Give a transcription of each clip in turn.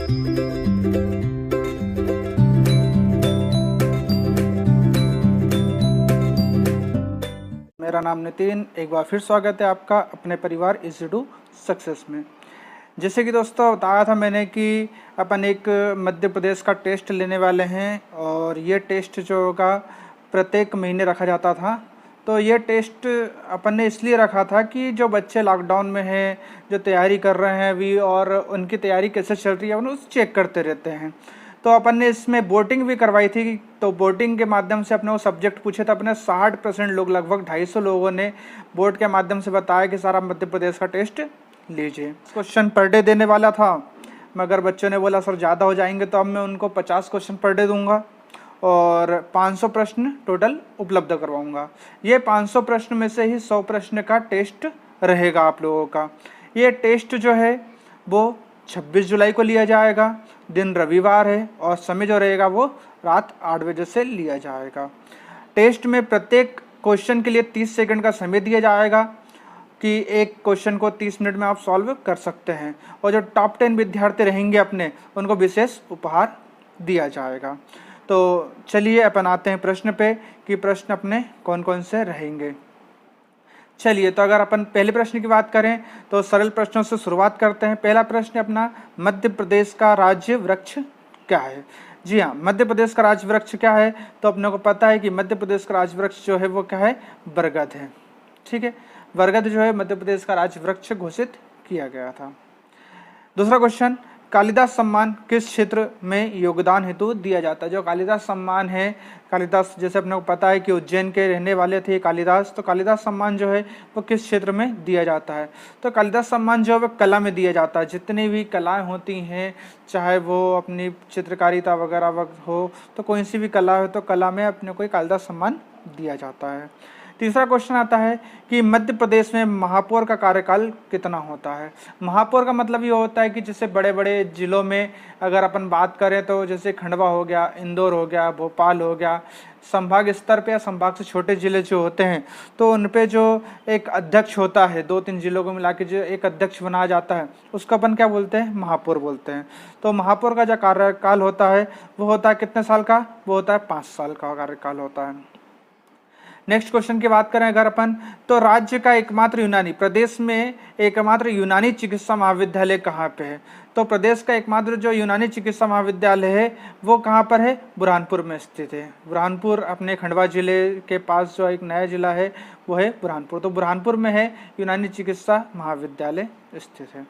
मेरा नाम नितिन, एक बार फिर स्वागत है आपका अपने परिवार इजी टू सक्सेस में। जैसे कि दोस्तों बताया था मैंने कि अपन एक मध्य प्रदेश का टेस्ट लेने वाले हैं और ये टेस्ट जो होगा प्रत्येक महीने रखा जाता था। तो ये टेस्ट अपन ने इसलिए रखा था कि जो बच्चे लॉकडाउन में हैं, जो तैयारी कर रहे हैं अभी और उनकी तैयारी कैसे चल रही है अपन उसे चेक करते रहते हैं। तो अपन ने इसमें वोटिंग भी करवाई थी। तो वोटिंग के माध्यम से अपने वो सब्जेक्ट पूछे थे। अपने 60% लोग, लगभग 250 लोगों ने वोट के माध्यम से बताया कि सारा मध्य प्रदेश का टेस्ट लीजिए। क्वेश्चन पर डे देने वाला था, मगर बच्चों ने बोला सर ज़्यादा हो जाएंगे, तो अब मैं उनको 50 क्वेश्चन पर डे दूंगा और 500 प्रश्न टोटल उपलब्ध करवाऊंगा। ये 500 प्रश्न में से ही 100 प्रश्न का टेस्ट रहेगा आप लोगों का। ये टेस्ट जो है वो 26 जुलाई को लिया जाएगा, दिन रविवार है और समय जो रहेगा वो रात 8 बजे से लिया जाएगा। टेस्ट में प्रत्येक क्वेश्चन के लिए 30 सेकंड का समय दिया जाएगा कि एक क्वेश्चन को 30 मिनट में आप सॉल्व कर सकते हैं और जो टॉप 10 विद्यार्थी रहेंगे अपने, उनको विशेष उपहार दिया जाएगा। तो चलिए अपन आते हैं प्रश्न पे कि प्रश्न अपने कौन कौन से रहेंगे। चलिए, तो अगर अपन पहले प्रश्न की बात करें तो सरल प्रश्नों से शुरुआत करते हैं। पहला प्रश्न अपना, मध्य प्रदेश का राज्य वृक्ष क्या है? जी हाँ, मध्य प्रदेश का राज्य वृक्ष क्या है? तो अपने को पता है कि मध्य प्रदेश का राज्य वृक्ष जो है वो क्या है? बरगद है। ठीक है, बरगद जो है मध्य प्रदेश का राज्य वृक्ष घोषित किया गया था। दूसरा क्वेश्चन, कालिदास सम्मान किस क्षेत्र में योगदान हेतु दिया जाता है? जो कालिदास सम्मान है, कालिदास जैसे अपने को पता है कि उज्जैन के रहने वाले थे कालिदास, तो कालिदास सम्मान जो है वो किस क्षेत्र में दिया जाता है? तो कालिदास सम्मान जो है वो कला में दिया जाता है। जितनी भी कलाएं होती हैं, चाहे वो अपनी चित्रकारिता वगैरह हो, तो कोई सी भी कला हो तो कला में अपने को कालिदास सम्मान दिया जाता है। तीसरा क्वेश्चन आता है कि मध्य प्रदेश में महापौर का कार्यकाल कितना होता है? महापौर का मतलब ये होता है कि जैसे बड़े बड़े जिलों में अगर अपन बात करें तो जैसे खंडवा हो गया, इंदौर हो गया, भोपाल हो गया, संभाग स्तर पे या संभाग से छोटे जिले जो होते हैं तो उन पे जो एक अध्यक्ष होता है, 2-3 जिलों को मिला के जो एक अध्यक्ष बनाया जाता है, उसको अपन क्या बोलते हैं? महापौर बोलते हैं। तो महापौर का जो कार्यकाल होता है वो होता है कितने साल का? वो होता है 5 साल का कार्यकाल होता है। नेक्स्ट क्वेश्चन की बात करें अगर अपन, तो राज्य का एकमात्र यूनानी, प्रदेश में एकमात्र यूनानी चिकित्सा महाविद्यालय कहाँ पे है? तो प्रदेश का एकमात्र जो यूनानी चिकित्सा महाविद्यालय है वो कहाँ पर है? बुरहानपुर में स्थित है। बुरहानपुर अपने खंडवा जिले के पास जो एक नया जिला है वो है बुरहानपुर। तो बुरहानपुर में है यूनानी चिकित्सा महाविद्यालय स्थित है।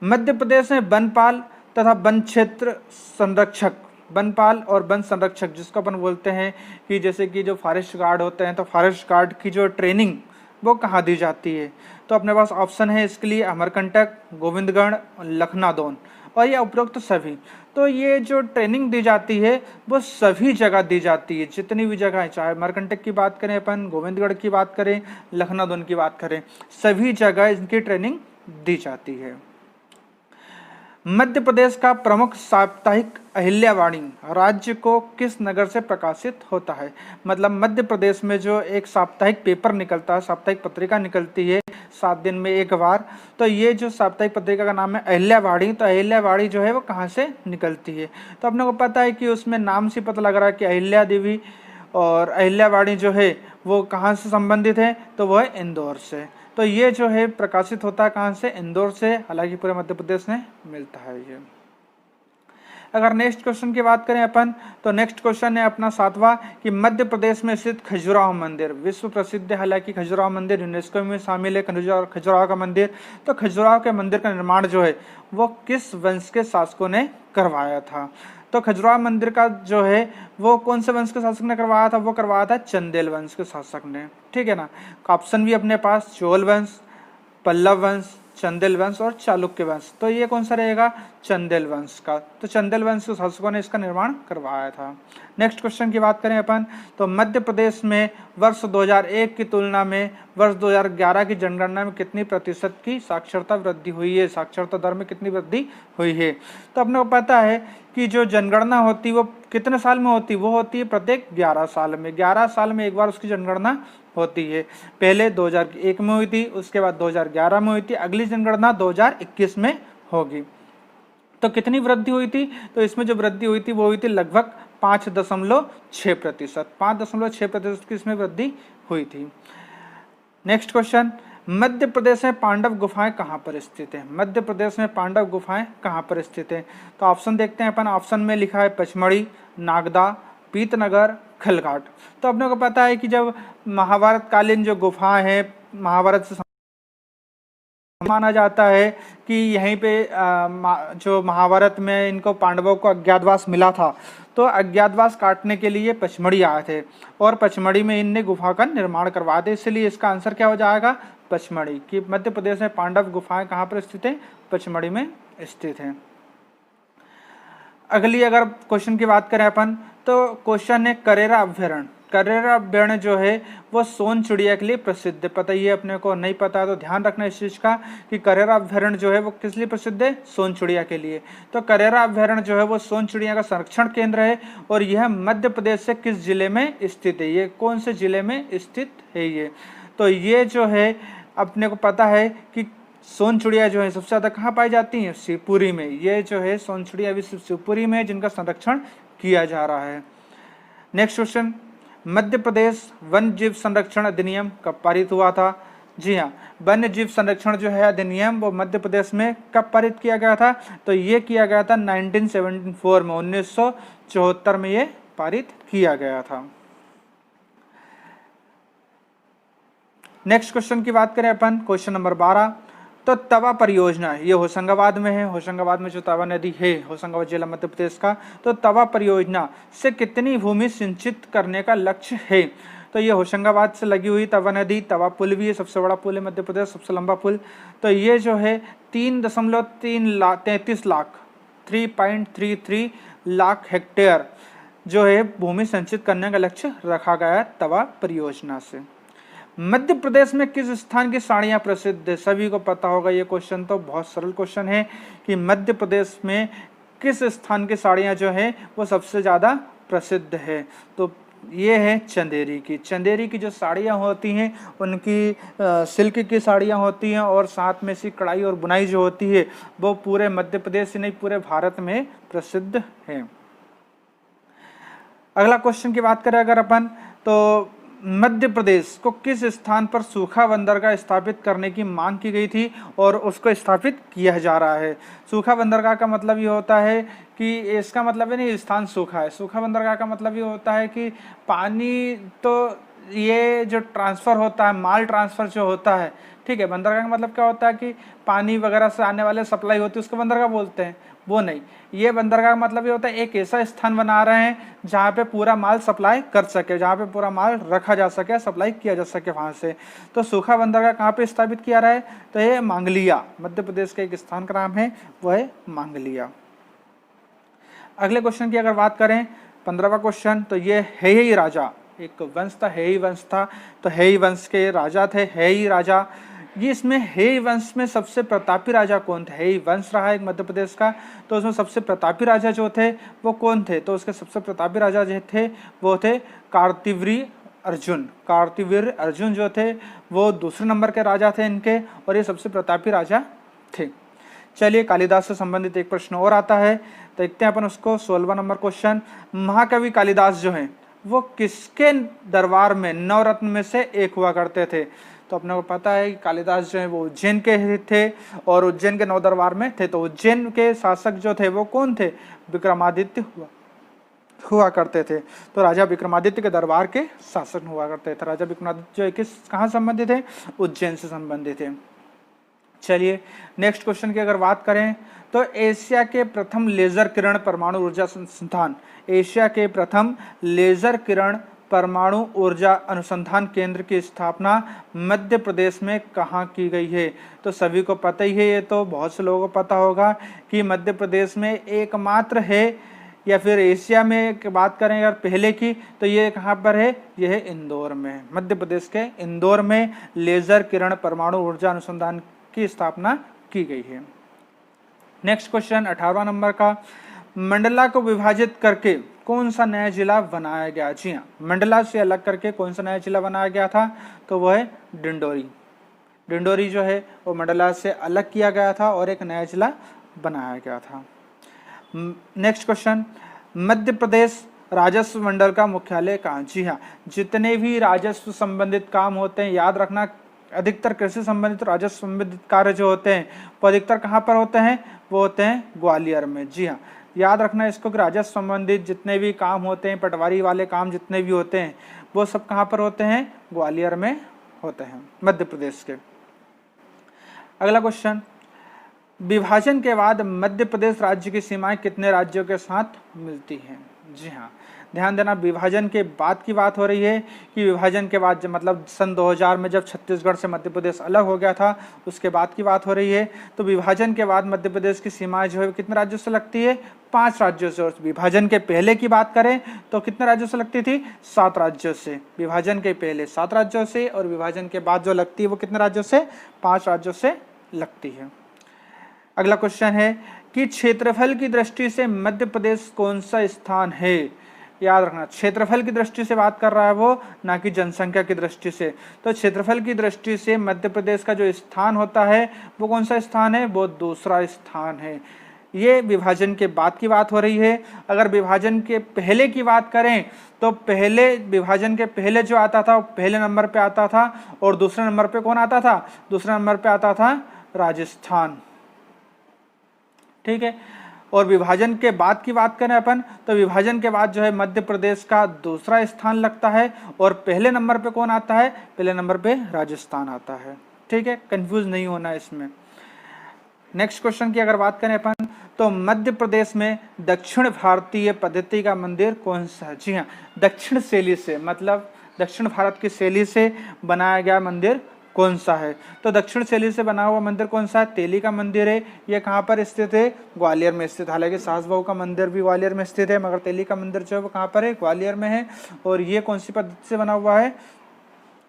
मध्य प्रदेश में वनपाल तथा वन क्षेत्र संरक्षक, वनपाल और वन संरक्षक जिसको अपन बोलते हैं कि जैसे कि जो फॉरेस्ट गार्ड होते हैं, तो फॉरेस्ट गार्ड की जो ट्रेनिंग वो कहाँ दी जाती है? तो अपने पास ऑप्शन है इसके लिए अमरकंटक, गोविंदगढ़, लखनादौन और ये उपरोक्त सभी। तो ये जो ट्रेनिंग दी जाती है वो सभी जगह दी जाती है, जितनी भी जगह है, चाहे अमरकंटक की बात करें अपन, गोविंदगढ़ की बात करें, लखनादौन की बात करें, सभी जगह इनकी ट्रेनिंग दी जाती है। मध्य प्रदेश का प्रमुख साप्ताहिक अहिल्यावाणी राज्य को किस नगर से प्रकाशित होता है? मतलब मध्य प्रदेश में जो एक साप्ताहिक पेपर निकलता है, साप्ताहिक पत्रिका निकलती है 7 दिन में एक बार, तो ये जो साप्ताहिक पत्रिका का नाम है अहिल्यावाणी। तो अहिल्यावाणी जो है वो कहाँ से निकलती है? तो अपने को पता है कि उसमें नाम से पता लग रहा है कि अहिल्या देवी, और अहिल्यावाणी जो है वो कहाँ से संबंधित है? तो वो है इंदौर से। तो ये जो है प्रकाशित होता है कहाँ से? इंदौर से। हालांकि पूरे मध्य प्रदेश में मिलता है ये। अगर नेक्स्ट क्वेश्चन की बात करें अपन, तो नेक्स्ट क्वेश्चन है अपना 7वां कि मध्य प्रदेश में स्थित खजुराहो मंदिर विश्व प्रसिद्ध है। हालांकि खजुराहो मंदिर यूनेस्को में शामिल है, खजुराहो का मंदिर। तो खजुराहो के मंदिर का निर्माण जो है वो किस वंश के शासकों ने करवाया था? तो खजुराहो मंदिर का जो है वो कौन से वंश के शासक ने करवाया था? वो करवाया था चंदेल वंश के शासक ने। ठीक है ना। ऑप्शन भी अपने पास चोल वंश, पल्लव वंश, चंदेल वंश और चालुक्य वंश। तो ये कौन सा रहेगा? चंदेल वंश का। तो चंदेल वंश के शासकों ने इसका निर्माण करवाया था। नेक्स्ट क्वेश्चन की बात करें अपन, तो मध्य प्रदेश में वर्ष 2001 की तुलना में वर्ष 2011 की जनगणना में कितनी प्रतिशत की साक्षरता वृद्धि हुई है? साक्षरता दर में कितनी वृद्धि हुई है? तो अपने को पता है कि जो जनगणना होती है वो कितने साल में होती है? वो होती है प्रत्येक 11 साल में। 11 साल में एक बार उसकी जनगणना होती है। पहले 2001 में हुई थी, उसके बाद 2011 में हुई थी, अगली जनगणना 2021 में होगी। तो कितनी वृद्धि हुई थी? तो इसमें जो वृद्धि हुई थी वो हुई थी लगभग 5.6%। 5.6% की इसमें वृद्धि हुई थी। नेक्स्ट क्वेश्चन, मध्य प्रदेश में पांडव गुफाएं कहाँ पर स्थित है? मध्य प्रदेश में पांडव गुफाएं कहाँ पर स्थित है? तो ऑप्शन देखते हैं अपन। ऑप्शन में लिखा है पचमढ़ी, नागदा, पीतनगर, खलघाट। तो अपने को पता है कि जब महाभारत कालीन जो गुफाएं हैं, महाभारत से माना जाता है कि यहीं पे जो महाभारत में इनको पांडवों को अज्ञातवास मिला था, तो अज्ञातवास काटने के लिए पचमढ़ी आए थे और पचमढ़ी में इनने गुफा का निर्माण करवाया था। इसलिए इसका आंसर क्या हो जाएगा? पचमढ़ी। कि मध्य प्रदेश में पांडव गुफाएं कहाँ पर स्थित है? पचमढ़ी में स्थित है। अगली अगर क्वेश्चन की बात करें अपन, तो क्वेश्चन है करेरा अभ्यारण्य। करेरा अभ्यारण्य जो है वो सोन चिड़िया के लिए प्रसिद्ध है। पता ही है अपने को, नहीं पता तो ध्यान रखना इस चीज का कि करेरा अभ्यारण्य जो है वो किस लिए प्रसिद्ध है? सोन चिड़िया के लिए। तो करेरा अभ्यारण्य जो है वो सोन चिड़िया का संरक्षण केंद्र है और यह मध्य प्रदेश से किस जिले में स्थित है? ये कौन से जिले में स्थित है ये? तो ये जो है अपने को पता है कि सोन चिड़िया जो है सबसे ज्यादा कहाँ पाई जाती है? शिवपुरी में। ये जो है सोन चिड़िया अभी शिवपुरी में जिनका संरक्षण किया जा रहा है। नेक्स्ट क्वेश्चन, मध्य प्रदेश वन्य जीव संरक्षण अधिनियम कब पारित हुआ था? जी हाँ, वन्य जीव संरक्षण जो है अधिनियम वो मध्य प्रदेश में कब पारित किया गया था? तो ये किया गया था 1974 में, 1974 में ये पारित किया गया था। नेक्स्ट क्वेश्चन की बात करें अपन, क्वेश्चन नंबर 12, तो तवा परियोजना ये होशंगाबाद में है। होशंगाबाद में जो तवा नदी है, होशंगाबाद जिला मध्य प्रदेश का, तो तवा परियोजना से कितनी भूमि सिंचित करने का लक्ष्य है? तो ये होशंगाबाद से लगी हुई तवा नदी, तवा पुल भी है, सबसे बड़ा पुल है मध्य प्रदेश, सबसे लंबा पुल। तो ये जो है 3.33 लाख 3.33 लाख हेक्टेयर जो है भूमि संचित करने का लक्ष्य रखा गया है तवा परियोजना से। मध्य प्रदेश में किस स्थान की साड़ियाँ प्रसिद्ध है? सभी को पता होगा ये क्वेश्चन, तो बहुत सरल क्वेश्चन है कि मध्य प्रदेश में किस स्थान की साड़ियाँ जो है वो सबसे ज़्यादा प्रसिद्ध है? तो ये है चंदेरी की। चंदेरी की जो साड़ियाँ होती हैं उनकी सिल्क की साड़ियाँ होती हैं और साथ में सी कढ़ाई और बुनाई जो होती है वो पूरे मध्य प्रदेश ही नहीं पूरे भारत में प्रसिद्ध है। अगला क्वेश्चन की बात करें अगर अपन, तो मध्य प्रदेश को किस स्थान पर सूखा बंदरगाह स्थापित करने की मांग की गई थी और उसको स्थापित किया जा रहा है? सूखा बंदरगाह का मतलब ये होता है कि इसका मतलब है नहीं स्थान सूखा है। सूखा बंदरगाह का मतलब ये होता है कि पानी, तो ये जो ट्रांसफ़र होता है, माल ट्रांसफ़र जो होता है, ठीक है। बंदरगाह का मतलब क्या होता है कि पानी वगैरह से आने वाले सप्लाई होती है, उसको बंदरगाह बोलते हैं। वो नहीं, ये बंदरगाह का मतलब ये होता है एक ऐसा स्थान बना रहे हैं जहाँ पे पूरा माल सप्लाई कर सके, जहाँ पे पूरा माल रखा जा सके, सप्लाई किया जा सके वहाँ से। तो सूखा बंदरगाह कहाँ पे स्थापित किया रहा है? तो ये मांगलिया, मध्य प्रदेश के एक स्थान का नाम है, वो है मांगलिया। अगले क्वेश्चन की अगर बात करें, 15वां क्वेश्चन, तो ये हेई राजा, एक वंश था, हेई वंश था, तो हेई वंश के राजा थे हेई राजा। ये इसमें हेई वंश में सबसे प्रतापी राजा कौन थे? हेई वंश रहा एक मध्य प्रदेश का, तो उसमें सबसे प्रतापी राजा जो थे वो कौन थे? तो उसके सबसे प्रतापी राजा जो थे वो थे कार्तिवीर्य अर्जुन। कार्तिवीर्य अर्जुन जो थे वो दूसरे नंबर के राजा थे इनके, और ये सबसे प्रतापी राजा थे। चलिए, कालिदास से संबंधित एक प्रश्न और आता है, देखते हैं अपन उसको। 16वां नंबर क्वेश्चन, महाकवि कालिदास जो हैं वो किसके दरबार में नवरत्न में से एक हुआ करते थे? तो अपने को पता है कि कालिदास जो है वो उज्जैन के थे और उज्जैन के नौ दरबार में थे। तो उज्जैन के शासक जो थे वो कौन थे? विक्रमादित्य हुआ करते थे। तो राजा विक्रमादित्य के दरबार के शासक हुआ करते थे। राजा विक्रमादित्य जो किस कहाँ संबंधित है? उज्जैन से संबंधित है। चलिए, नेक्स्ट क्वेश्चन की अगर बात करें, तो एशिया के प्रथम लेजर किरण परमाणु ऊर्जा संस्थान, एशिया के प्रथम लेजर किरण परमाणु ऊर्जा अनुसंधान केंद्र की स्थापना मध्य प्रदेश में कहाँ की गई है? तो सभी को पता ही है, ये तो बहुत से लोगों को पता होगा कि मध्य प्रदेश में एकमात्र है, या फिर एशिया में बात करें अगर पहले की, तो ये कहाँ पर है? ये है इंदौर में, मध्य प्रदेश के इंदौर में लेजर किरण परमाणु ऊर्जा अनुसंधान की स्थापना की गई है। नेक्स्ट क्वेश्चन 18वां नंबर का, मंडला को विभाजित करके कौन सा नया जिला बनाया गया? जी हाँ, मंडला से अलग करके कौन सा नया जिला बनाया गया था? तो वो है डिंडोरी। डिंडोरी जो है वो मंडला से अलग किया गया था और एक नया जिला बनाया गया था। नेक्स्ट क्वेश्चन, मध्य प्रदेश राजस्व मंडल का मुख्यालय कहाँ? जी हाँ, जितने भी राजस्व संबंधित काम होते हैं, याद रखना अधिकतर कृषि संबंधित राजस्व संबंधित कार्य जो होते हैं वो अधिकतर कहाँ पर होते हैं? वो होते हैं ग्वालियर में। जी हाँ, याद रखना इसको कि राजस्व संबंधित जितने भी काम होते हैं, पटवारी वाले काम जितने भी होते हैं, वो सब कहाँ पर होते हैं? ग्वालियर में होते हैं, मध्य प्रदेश के। अगला क्वेश्चन, विभाजन के बाद मध्य प्रदेश राज्य की सीमाएं कितने राज्यों के साथ मिलती हैं? जी हाँ, ध्यान देना, विभाजन के बाद की बात हो रही है कि विभाजन के बाद मतलब सन 2000 में जब छत्तीसगढ़ से मध्य प्रदेश अलग हो गया था, उसके बाद की बात हो रही है। तो विभाजन के बाद मध्य प्रदेश की सीमाएं जो है कितने राज्यों से लगती है? 5 राज्यों से। और विभाजन के पहले की बात करें तो कितने राज्यों से लगती थी? 7 राज्यों से। विभाजन के पहले 7 राज्यों से और विभाजन के बाद जो लगती है वो कितने राज्यों से? 5 राज्यों से लगती है। अगला क्वेश्चन है कि क्षेत्रफल की दृष्टि से मध्य प्रदेश कौन सा स्थान है? याद रखना, क्षेत्रफल की दृष्टि से बात कर रहा है वो, ना कि जनसंख्या की दृष्टि से। तो क्षेत्रफल की दृष्टि से मध्य प्रदेश का जो स्थान होता है वो कौन सा स्थान है? वो दूसरा स्थान है। ये विभाजन के बाद की बात हो रही है। अगर विभाजन के पहले की बात करें तो पहले, विभाजन के पहले जो आता था वो पहले नंबर पे आता था, और दूसरे नंबर पे कौन आता था? दूसरे नंबर पे आता था राजस्थान। ठीक है, और विभाजन के बाद की बात करें अपन तो विभाजन के बाद जो है मध्य प्रदेश का दूसरा स्थान लगता है, और पहले नंबर पे कौन आता है? पहले नंबर पे राजस्थान आता है। ठीक है, कंफ्यूज नहीं होना इसमें। नेक्स्ट क्वेश्चन की अगर बात करें अपन तो मध्य प्रदेश में दक्षिण भारतीय पद्धति का मंदिर कौन सा है? जी हाँ, दक्षिण शैली से, मतलब दक्षिण भारत की शैली से बनाया गया मंदिर कौन सा है? तो दक्षिण शैली से बना हुआ मंदिर कौन सा है? तेली का मंदिर है। ये कहाँ पर स्थित है? ग्वालियर में स्थित। हालांकि सास बहू का मंदिर भी ग्वालियर में स्थित है, मगर तेली का मंदिर जो है वो कहाँ पर है? ग्वालियर में है। और ये कौन सी पद्धति से बना हुआ है?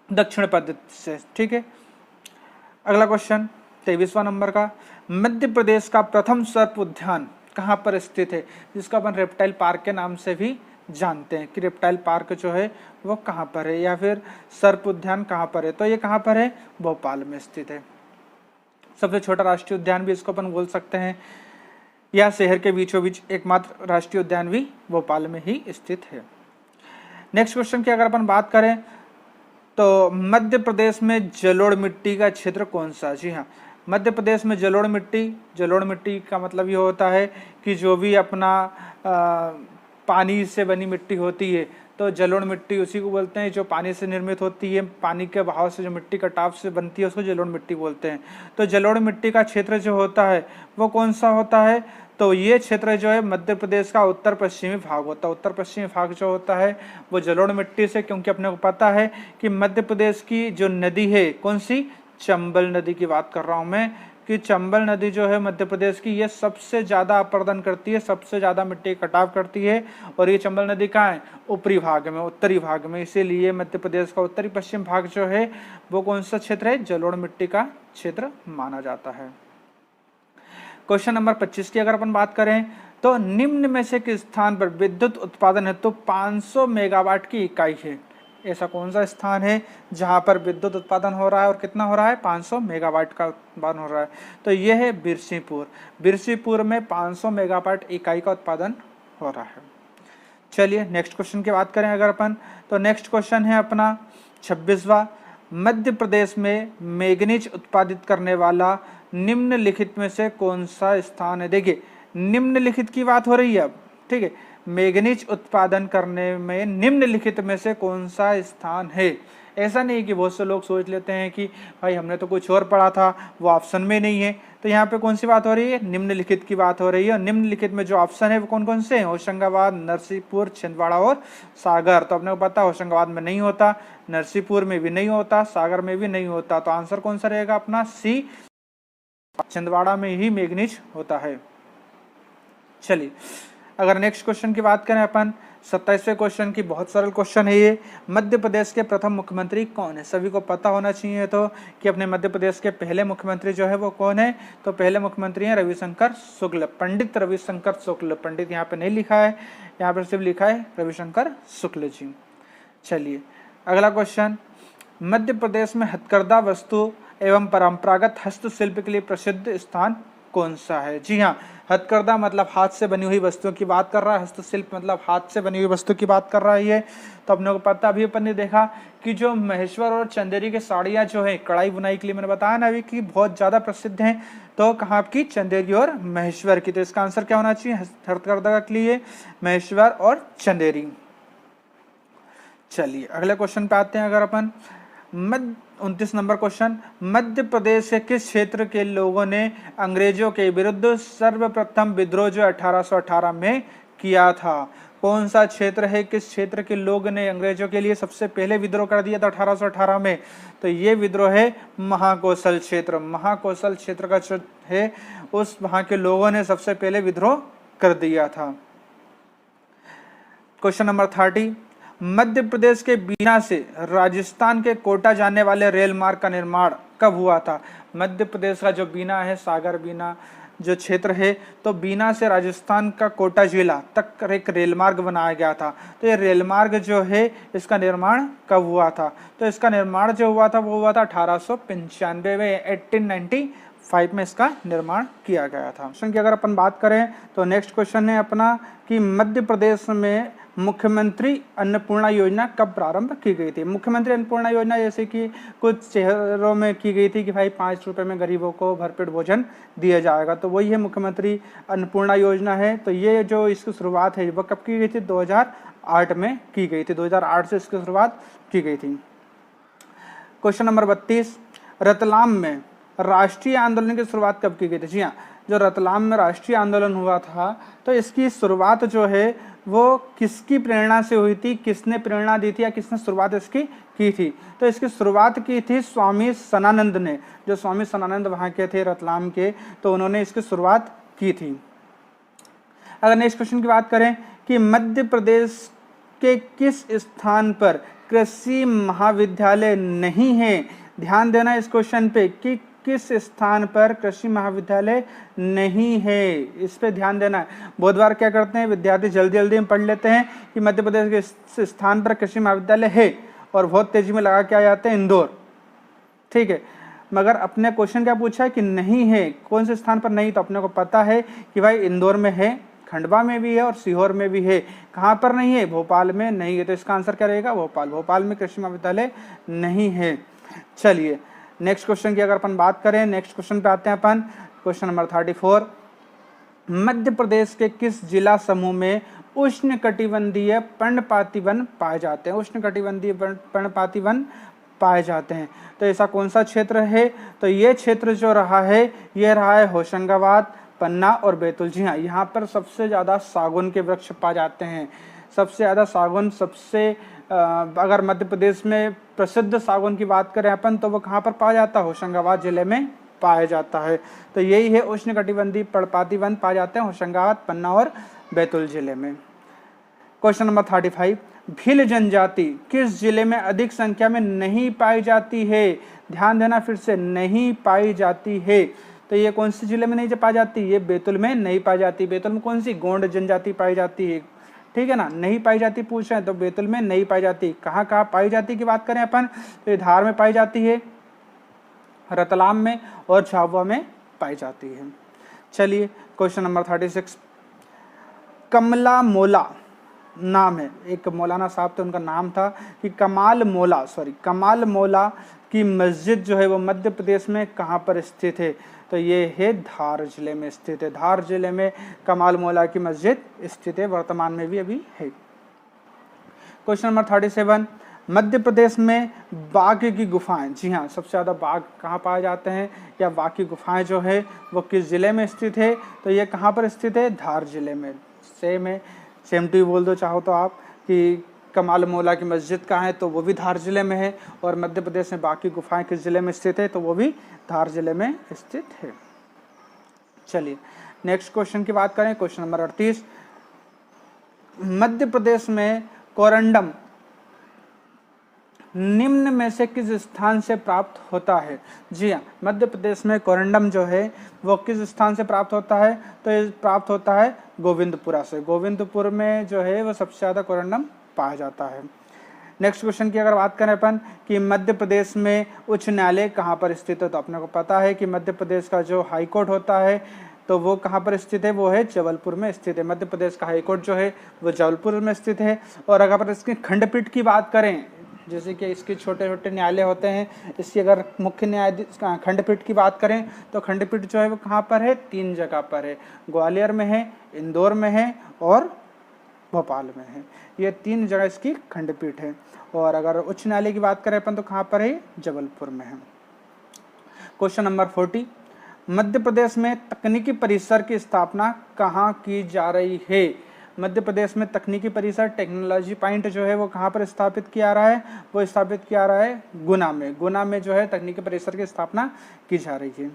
दक्षिण पद्धति से। ठीक है, अगला क्वेश्चन 23वां नंबर का, मध्य प्रदेश का प्रथम सर्प उद्यान कहाँ पर स्थित है? जिसको अपन रेप्टाइल पार्क के नाम से भी जानते हैं कि रेप्टाइल पार्क जो है वो कहाँ पर है, या फिर सर्प उद्यान कहाँ पर है? तो ये कहाँ पर है? भोपाल में स्थित है। सबसे छोटा राष्ट्रीय उद्यान भी इसको अपन बोल सकते हैं, या शहर के बीचों बीच एकमात्र राष्ट्रीय उद्यान भी भोपाल में ही स्थित है। नेक्स्ट क्वेश्चन की अगर अपन बात करें तो मध्य प्रदेश में जलोढ़ मिट्टी का क्षेत्र कौन सा? जी हाँ, मध्य प्रदेश में जलोढ़ मिट्टी का मतलब ये होता है कि जो भी अपना पानी से बनी मिट्टी होती है, तो जलोढ़ मिट्टी उसी को बोलते हैं जो पानी से निर्मित होती है। पानी के बहाव से जो मिट्टी कटाव से बनती है उसको जलोढ़ मिट्टी बोलते हैं। तो जलोढ़ मिट्टी का क्षेत्र जो होता है वो कौन सा होता है? तो ये क्षेत्र जो है मध्य प्रदेश का उत्तर पश्चिमी भाग होता है। उत्तर पश्चिमी भाग जो होता है वो जलोढ़ मिट्टी से, क्योंकि अपने को पता है कि मध्य प्रदेश की जो नदी है, कौन सी? चंबल नदी की बात कर रहा हूँ मैं, कि चंबल नदी जो है मध्य प्रदेश की, ये सबसे ज़्यादा अपर्दन करती है, सबसे ज़्यादा मिट्टी कटाव करती है। और ये चंबल नदी कहाँ है? ऊपरी भाग में, उत्तरी भाग में। इसीलिए मध्य प्रदेश का उत्तरी पश्चिम भाग जो है वो कौन सा क्षेत्र है? जलोढ़ मिट्टी का क्षेत्र माना जाता है। क्वेश्चन नंबर 25 की अगर अपन बात करें तो निम्न में से किस स्थान पर विद्युत उत्पादन है तो 500 मेगावाट की इकाई है? ऐसा कौन सा स्थान है जहां पर विद्युत उत्पादन हो रहा है और कितना हो रहा है? 500 मेगावाट का उत्पादन हो रहा है। तो यह है बिरसीपुर। बिरसीपुर में 500 मेगावाट इकाई का उत्पादन हो रहा है। चलिए नेक्स्ट क्वेश्चन की बात करें अगर अपन तो नेक्स्ट क्वेश्चन है अपना 26वां, मध्य प्रदेश में मैंगनीज उत्पादित करने वाला निम्नलिखित में से कौन सा स्थान है? देखिए, निम्नलिखित की बात हो रही है अब। ठीक है, मैंगनीज उत्पादन करने में निम्नलिखित में से कौन सा स्थान है? ऐसा नहीं कि बहुत से लोग सोच लेते हैं कि भाई हमने तो कुछ और पढ़ा था, वो ऑप्शन में नहीं है। तो यहाँ पे कौन सी बात हो रही है? निम्नलिखित की बात हो रही है। और निम्नलिखित में जो ऑप्शन है वो कौन कौन से हैं? होशंगाबाद, नरसिंहपुर, छिंदवाड़ा और सागर। तो अपने को पता होशंगाबाद में नहीं होता, नरसिंहपुर में भी नहीं होता, सागर में भी नहीं होता। तो आंसर कौन सा रहेगा अपना? सी, छिंदवाड़ा में ही मैंगनीज होता है। चलिए अगर नेक्स्ट क्वेश्चन की बात करें अपन 27वें क्वेश्चन की, बहुत सरल क्वेश्चन है ये। मध्य प्रदेश के प्रथम मुख्यमंत्री कौन है? सभी को पता होना चाहिए तो कि अपने मध्य प्रदेश के पहले मुख्यमंत्री जो है वो कौन है? तो पहले मुख्यमंत्री हैं रविशंकर शुक्ल, पंडित रविशंकर शुक्ल। पंडित यहाँ पे नहीं लिखा है, यहाँ पर सिर्फ लिखा है रविशंकर शुक्ल जी। चलिए अगला क्वेश्चन, मध्य प्रदेश में हथकरघा वस्तु एवं परंपरागत हस्तशिल्प के लिए प्रसिद्ध स्थान कौन सा है? जी हाँ, हथकरघा मतलब हाथ से बनी हुई वस्तुओं की बात कर रहा है, हस्तशिल्प मतलब हाथ से बनी हुई वस्तु की बात कर रहा है ये। तो अपने को पता, अभी अपन ने देखा कि जो महेश्वर और चंदेरी की साड़ियाँ जो है कढ़ाई बुनाई के लिए, मैंने बताया ना अभी कि बहुत ज़्यादा प्रसिद्ध हैं। तो कहाँ की? चंदेरी और महेश्वर की। तो इसका आंसर क्या होना चाहिए हथकरघा के लिए? महेश्वर और चंदेरी। चलिए अगले क्वेश्चन पे आते हैं। अगर अपन 29 नंबर क्वेश्चन, मध्य प्रदेश के किस क्षेत्र के लोगों ने अंग्रेजों के विरुद्ध सर्वप्रथम विद्रोह जो 1818 में किया था? कौन सा क्षेत्र है, किस क्षेत्र के लोग ने अंग्रेजों के लिए सबसे पहले विद्रोह कर दिया था 1818 में? तो ये विद्रोह है महाकौशल क्षेत्र। महाकौशल क्षेत्र का जो है उस वहां के लोगों ने सबसे पहले विद्रोह कर दिया था। क्वेश्चन नंबर 30, मध्य प्रदेश के बीना से राजस्थान के कोटा जाने वाले रेल मार्ग का निर्माण कब हुआ था? मध्य प्रदेश का जो बीना है, सागर बीना जो क्षेत्र है, तो बीना से राजस्थान का कोटा जिला तक एक रेल मार्ग बनाया गया था। तो ये रेल मार्ग जो है इसका निर्माण कब हुआ था? तो इसका निर्माण जो हुआ था वो हुआ था 1895 में, 1895 में इसका निर्माण किया गया था। क्वेश्चन की अगर अपन बात करें तो नेक्स्ट क्वेश्चन है अपना कि मध्य प्रदेश में मुख्यमंत्री अन्नपूर्णा योजना कब प्रारंभ की गई थी? मुख्यमंत्री अन्नपूर्णा योजना जैसे कि कुछ शहरों में की गई थी कि भाई 5 रुपए में गरीबों को भरपेट भोजन दिया जाएगा, तो वही है मुख्यमंत्री अन्नपूर्णा योजना है। तो ये जो इसकी शुरुआत है वह कब की गई थी? 2008 में की गई थी। 2008 से इसकी शुरुआत की गई थी। क्वेश्चन नंबर 32, रतलाम में राष्ट्रीय आंदोलन की शुरुआत कब की गई थी? जी हाँ, जो रतलाम में राष्ट्रीय आंदोलन हुआ था तो इसकी शुरुआत जो है वो किसकी प्रेरणा से हुई थी? किसने प्रेरणा दी थी या किसने शुरुआत इसकी की थी? तो इसकी शुरुआत की थी स्वामी सनानंद ने। जो स्वामी सनानंद वहाँ के थे रतलाम के, तो उन्होंने इसकी शुरुआत की थी। अगर नेक्स्ट क्वेश्चन की बात करें कि मध्य प्रदेश के किस स्थान पर कृषि महाविद्यालय नहीं है? ध्यान देना इस क्वेश्चन पे कि किस स्थान पर कृषि महाविद्यालय नहीं है, इस पे ध्यान देना है। बहुत बार क्या करते हैं विद्यार्थी, जल्दी जल्दी में पढ़ लेते हैं कि मध्य प्रदेश के स्थान पर कृषि महाविद्यालय है और बहुत तेजी में लगा के आ जाते हैं इंदौर, ठीक है। मगर अपने क्वेश्चन क्या पूछा है कि नहीं है, कौन से स्थान पर नहीं? तो अपने को पता है कि भाई इंदौर में है, खंडवा में भी है और सीहोर में भी है। कहाँ पर नहीं है? भोपाल में नहीं है। तो इसका आंसर क्या रहेगा? भोपाल। भोपाल में कृषि महाविद्यालय नहीं है। चलिए नेक्स्ट क्वेश्चन की अगर अपन बात करें, नेक्स्ट क्वेश्चन पे आते हैं अपन। क्वेश्चन नंबर 34, मध्य प्रदेश के किस जिला समूह में उष्णकटिबंधीय पर्णपाती वन पाए जाते हैं? उष्णकटिबंधीय पर्णपाती वन पाए जाते हैं। तो ऐसा कौन सा क्षेत्र है? तो ये क्षेत्र जो रहा है ये रहा है होशंगाबाद, पन्ना और बैतूल। जी हाँ, यहाँ पर सबसे ज़्यादा सागौन के वृक्ष पाए जाते हैं। सबसे ज़्यादा सागौन, सबसे अगर मध्य प्रदेश में प्रसिद्ध सागौन की बात करें अपन तो वो कहाँ पर पाया जाता है? होशंगाबाद जिले में पाया जाता है। तो यही है उष्णकटिबंधीय पर्णपाती वन पाए जाते हैं होशंगाबाद, पन्ना और बैतूल जिले में। क्वेश्चन नंबर 35, भील जनजाति किस जिले में अधिक संख्या में नहीं पाई जाती है? ध्यान देना फिर से, नहीं पाई जाती है। तो ये कौन से जिले में नहीं पाई जाती? ये बैतूल में नहीं पाई जाती। बैतूल में कौन सी? गोंड जनजाति पाई जाती है, ठीक है ना। नहीं पाई जाती पूछ रहे हैं तो बैतूल में नहीं पाई जाती। कहाँ कहाँ पाई जाती की बात करें अपन तो धार में पाई जाती है, रतलाम में और झाबुआ में पाई जाती है। चलिए क्वेश्चन नंबर 36, कमला मोला नाम है, एक मौलाना साहब थे उनका नाम था कि कमाल मौला की मस्जिद जो है वो मध्य प्रदेश में कहाँ पर स्थित है? तो ये है धार जिले में स्थित है। धार जिले में कमाल मौला की मस्जिद स्थित है, वर्तमान में भी अभी है। क्वेश्चन नंबर 37, मध्य प्रदेश में बाघ की गुफाएं, जी हाँ, सबसे ज़्यादा बाघ कहाँ पाए जाते हैं या बाघ की गुफाएं जो है वो किस जिले में स्थित है? तो ये कहाँ पर स्थित है? धार जिले में। सेम है, सेम टू बोल दो चाहो तो आप कि कमाल मौला की मस्जिद कहाँ है तो वो भी धार जिले में है, और मध्य प्रदेश में बाकी गुफाएं किस जिले में स्थित है? तो वो भी धार जिले में स्थित है। चलिए नेक्स्ट क्वेश्चन की बात करें। क्वेश्चन नंबर 38, मध्य प्रदेश में कोरंडम निम्न में से किस स्थान से प्राप्त होता है? जी हाँ, मध्य प्रदेश में कोरंडम जो है वो किस स्थान से प्राप्त होता है? तो ये प्राप्त होता है गोविंदपुरा से। गोविंदपुर में जो है वो सबसे ज़्यादा कोरंडम पाया जाता है। नेक्स्ट क्वेश्चन की अगर बात करें अपन कि मध्य प्रदेश में उच्च न्यायालय कहाँ पर स्थित है, तो अपने को पता है कि मध्य प्रदेश का जो हाई कोर्ट होता है तो वो कहाँ पर स्थित है, वो है जबलपुर में स्थित है। मध्य प्रदेश का हाई कोर्ट जो है वो जबलपुर में स्थित है। और अगर अपन इसकी खंडपीठ की बात करें, जैसे कि इसके छोटे छोटे न्यायालय होते हैं, इसकी अगर मुख्य न्यायाधीश खंडपीठ की बात करें तो खंडपीठ जो है वो कहाँ पर है, 3 जगह पर है। ग्वालियर में है, इंदौर में है और भोपाल में है। ये 3 जगह इसकी खंडपीठ है। और अगर उच्च न्यायालय की बात करें अपन तो कहाँ पर है, जबलपुर में है। क्वेश्चन नंबर 40, मध्य प्रदेश में तकनीकी परिसर की स्थापना कहाँ की जा रही है। मध्य प्रदेश में तकनीकी परिसर टेक्नोलॉजी पॉइंट जो है वो कहाँ पर स्थापित किया रहा है, वो स्थापित किया रहा है गुना में। गुना में जो है तकनीकी परिसर की स्थापना की जा रही है।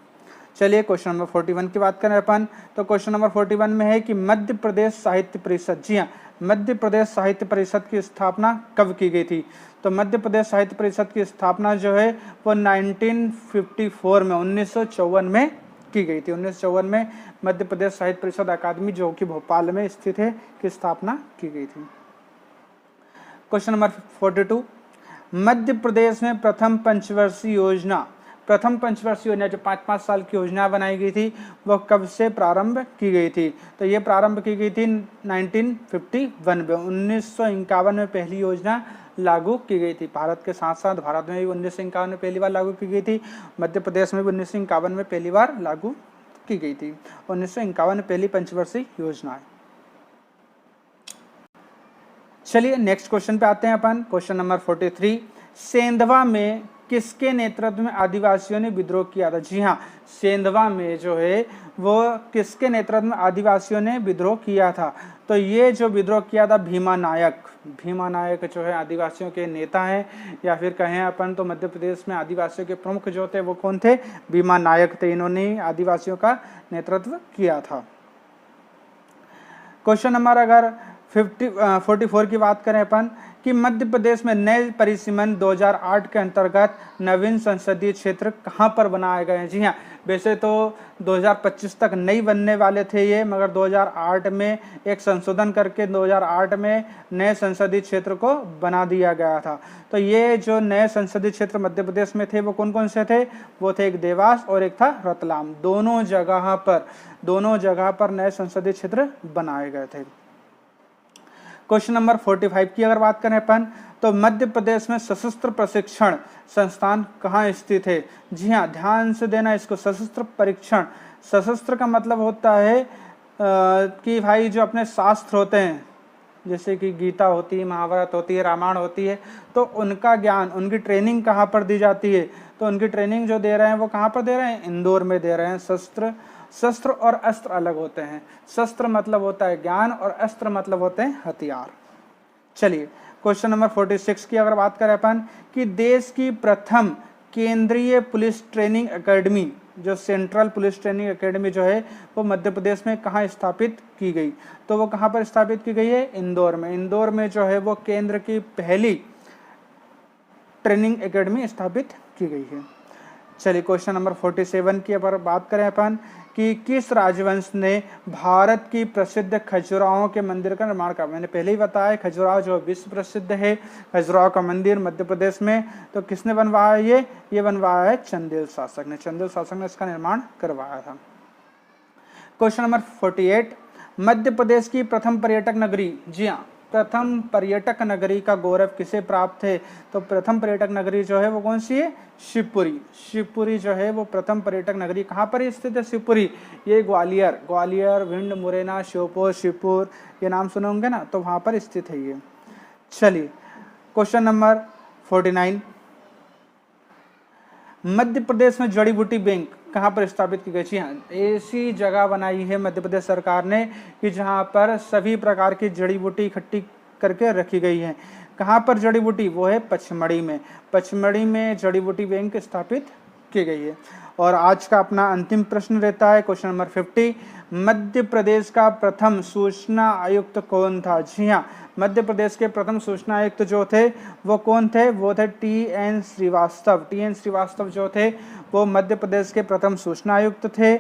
चलिए क्वेश्चन नंबर 41 की बात करें अपन तो क्वेश्चन नंबर 41 में है कि मध्य प्रदेश साहित्य परिषद, जी हाँ, मध्य प्रदेश साहित्य परिषद की स्थापना कब की गई थी। तो मध्य प्रदेश साहित्य परिषद की स्थापना जो है वो 1954 में 1954 में की गई थी। 1954 में मध्य प्रदेश साहित्य परिषद अकादमी जो कि भोपाल में स्थित है की स्थापना की गई थी। क्वेश्चन नंबर 42, मध्य प्रदेश में प्रथम पंचवर्षीय योजना जो 5-5 साल की योजना बनाई गई थी वो कब से प्रारंभ की गई थी। तो ये प्रारंभ की गई थी 1951 में। 1951 में पहली योजना लागू की गई थी। भारत के साथ साथ भारत में भी 1951 में पहली बार लागू की गई थी। मध्य प्रदेश में भी 1951 में पहली बार लागू की गई थी। 1951 में पहली पंचवर्षीय योजना है। चलिए नेक्स्ट क्वेश्चन पे आते हैं अपन। क्वेश्चन नंबर 43, सेंधवा में किसके नेतृत्व में आदिवासियों ने विद्रोह किया था। जी हाँ, सेंधवा में जो है वो किसके नेतृत्व में आदिवासियों ने विद्रोह किया था। तो ये जो विद्रोह किया था भीमा नायक जो है आदिवासियों के नेता हैं, या फिर कहें अपन तो मध्य प्रदेश में आदिवासियों के प्रमुख जो थे वो कौन थे, भीमा नायक थे। इन्होंने आदिवासियों का नेतृत्व किया था। क्वेश्चन नंबर अगर 44 की बात करें अपन कि मध्य प्रदेश में नए परिसीमन 2008 के अंतर्गत नवीन संसदीय क्षेत्र कहां पर बनाए गए हैं। जी हाँ, वैसे तो 2025 तक नहीं बनने वाले थे ये, मगर 2008 में एक संशोधन करके 2008 में नए संसदीय क्षेत्र को बना दिया गया था। तो ये जो नए संसदीय क्षेत्र मध्य प्रदेश में थे वो कौन कौन से थे, वो थे एक देवास और एक था रतलाम। दोनों जगह पर नए संसदीय क्षेत्र बनाए गए थे। क्वेश्चन नंबर 45 की अगर बात करें अपन तो मध्य प्रदेश में सशस्त्र प्रशिक्षण संस्थान कहाँ स्थित है। जी हाँ, ध्यान से देना इसको। सशस्त्र परीक्षण, सशस्त्र का मतलब होता है कि भाई जो अपने शास्त्र होते हैं, जैसे कि गीता होती है, महाभारत होती है, रामायण होती है, तो उनका ज्ञान, उनकी ट्रेनिंग कहाँ पर दी जाती है। तो उनकी ट्रेनिंग जो दे रहे हैं वो कहाँ पर दे रहे हैं, इंदौर में दे रहे हैं। शस्त्र और अस्त्र अलग होते हैं। शस्त्र मतलब होता है ज्ञान और अस्त्र मतलब होते हैं हथियार। चलिए क्वेश्चन नंबर 46 की अगर बात करें अपन कि देश की प्रथम केंद्रीय पुलिस ट्रेनिंग एकेडमी, जो सेंट्रल पुलिस ट्रेनिंग एकेडमी जो है वो मध्य प्रदेश में कहाँ स्थापित की गई। तो वो कहाँ पर स्थापित की गई है, इंदौर में। इंदौर में जो है वो केंद्र की पहली ट्रेनिंग एकेडमी स्थापित की गई है। चलिए क्वेश्चन नंबर 47 की अगर बात करें अपन कि किस राजवंश ने भारत की प्रसिद्ध खजुराहो के मंदिर का निर्माण किया। मैंने पहले ही बताया खजुराहो जो विश्व प्रसिद्ध है, खजुराहो का मंदिर मध्य प्रदेश में, तो किसने बनवाया है, ये बनवाया है चंदेल शासक ने इसका निर्माण करवाया था। क्वेश्चन नंबर 48, मध्य प्रदेश की प्रथम पर्यटक नगरी। जी हाँ, प्रथम पर्यटक नगरी का गौरव किसे प्राप्त है। तो प्रथम पर्यटक नगरी जो है वो कौन सी है, शिवपुरी जो है वो प्रथम पर्यटक नगरी कहाँ पर स्थित है, शिवपुरी। ये ग्वालियर, भिंड, मुरैना, श्योपुर, शिवपुर, ये नाम सुने होंगे ना, तो वहाँ पर स्थित है ये। चलिए क्वेश्चन नंबर 49, मध्य प्रदेश में जड़ी बूटी बैंक कहाँ पर स्थापित की गई। जी हाँ, ऐसी जगह बनाई है मध्य प्रदेश सरकार ने कि जहाँ पर सभी प्रकार की जड़ी बूटी इकट्ठी करके रखी गई है। कहाँ पर जड़ी बूटी, वो है पचमढ़ी में जड़ी बूटी बैंक स्थापित की गई है। और आज का अपना अंतिम प्रश्न रहता है क्वेश्चन नंबर 50, मध्य प्रदेश का प्रथम सूचना आयुक्त कौन था। जी हाँ, मध्य प्रदेश के प्रथम सूचना आयुक्त जो थे वो कौन थे, वो थे टी.एन. श्रीवास्तव जो थे वो मध्य प्रदेश के प्रथम सूचना आयुक्त थे।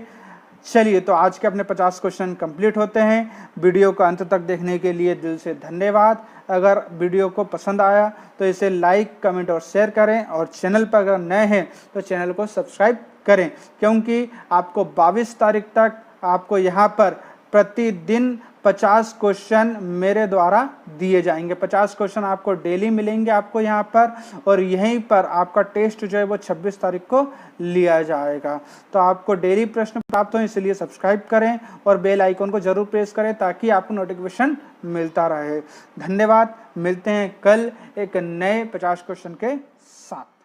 चलिए, तो आज के अपने 50 क्वेश्चन कंप्लीट होते हैं। वीडियो को अंत तक देखने के लिए दिल से धन्यवाद। अगर वीडियो को पसंद आया तो इसे लाइक, कमेंट और शेयर करें, और चैनल पर अगर नए हैं तो चैनल को सब्सक्राइब करें, क्योंकि आपको 22 तारीख तक आपको यहाँ पर प्रतिदिन 50 क्वेश्चन मेरे द्वारा दिए जाएंगे। 50 क्वेश्चन आपको डेली मिलेंगे आपको यहाँ पर, और यहीं पर आपका टेस्ट जो है वो 26 तारीख को लिया जाएगा। तो आपको डेली प्रश्न प्राप्त हो, इसलिए सब्सक्राइब करें और बेल आइकन को जरूर प्रेस करें ताकि आपको नोटिफिकेशन मिलता रहे। धन्यवाद। मिलते हैं कल एक नए 50 क्वेश्चन के साथ।